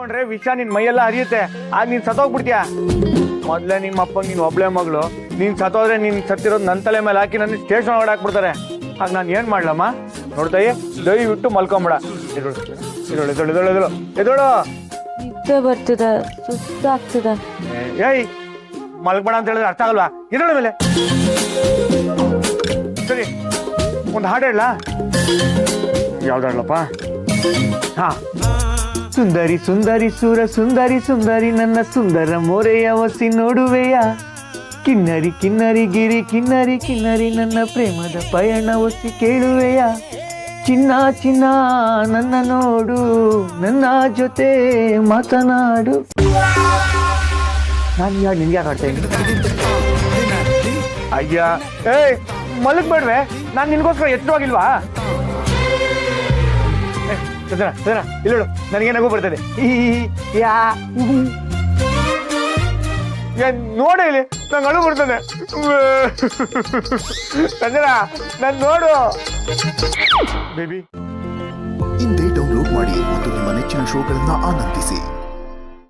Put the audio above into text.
ತಗೊಂಡ್ರೆ ವಿಷ ನಿನ್ ಮೈಯೆಲ್ಲ ಹರಿಯುತ್ತೆ, ಆಗ ನೀನ್ ಸತ್ತೋಗ್ಬಿಡ್ತೀಯ. ಮೊದ್ಲೇ ನಿಮ್ಮ ಅಪ್ಪ ನೀನ್ ಒಬ್ಳೆ ಮಗಳು, ನೀನ್ ಸತ್ತೋದ್ರೆ ನೀನ್ ಸತ್ತಿರೋದು ನನ್ನ ತಲೆ ಮೇಲೆ ಹಾಕಿ ನನ್ನ ಸ್ಟೇಷನ್ ಒಳಗಡೆ ಹಾಕ್ಬಿಡ್ತಾರೆ. ಆಗ ನಾನು ಏನ್ ಮಾಡ್ಲಮ್ಮ? ನೋಡ್ತಾಯಿ, ದಯವಿಟ್ಟು ಮಲ್ಕೊಂಬಿಡ. ಎದೋಳು ಎದೋಳು ಎದೋಳು ಎದೋಳು ಎದೋಳು ಎದೋಳು. ನಿದ್ದೆ ಬರ್ತಿದೆ, ಸುಸ್ತಾಗ್ತಿದೆ. ಏಯ್, ಮಲ್ಬೇಡ ಅಂತ ಹೇಳಿದ್ರೆ ಅರ್ಥ ಆಗಲ್ವಾ? ಎದೋಳ ಮೇಲೆ. ಸರಿ, ಒಂದು ಹಾಡು ಹೇಳ. ಯಾವ್ದಾಡ್ಲಪ್ಪ? ಹಾ. ಸುಂದರಿ ಸುಂದರಿ ಸೂರ ಸುಂದರಿ ಸುಂದರಿ ನನ್ನ ಸುಂದರ ಮೋರೆಯ ಒಸಿ ನೋಡುವೆಯ. ಕಿನ್ನರಿ ಕಿನ್ನರಿ ಗಿರಿ ಕಿನ್ನರಿ ಕಿನ್ನರಿ ನನ್ನ ಪ್ರೇಮದ ಪಯಣ ಒಸಿ ಕೇಳುವೆಯ. ಚಿನ್ನ ಚಿನ್ನ ನನ್ನ ನೋಡು, ನನ್ನ ಜೊತೆ ಮಾತನಾಡು. ನಾನು ಯಾರು ನಿನ್ಗೆ ಯಾಕೆ ಆಡ್ತಾ ಇದ್ದೀನಿ? ಅಯ್ಯ, ಏಯ್ ಮಲಗ್ಬೇಡ್ವೆ, ನಾನು ನಿನ್ಗೋಸ್ಕರ ಎತ್ತವಾಗಿಲ್ವಾ? ಇಲ್ಲೋಡು, ನನಗೇನಾಗೂ ಬರ್ತದೆ. ನೋಡು ಇಲ್ಲಿ, ನಂಗೆ ಅಳು ಬರ್ತದೆ. ಸಂಜನಾ, ನಾನು ನೋಡು ಬೇಬಿ. ಇಂದೇ ಡೌನ್ಲೋಡ್ ಮಾಡಿ ಮತ್ತು ನಿಮ್ಮ ನೆಚ್ಚಿನ ಶೋಗಳನ್ನ ಆನಂದಿಸಿ.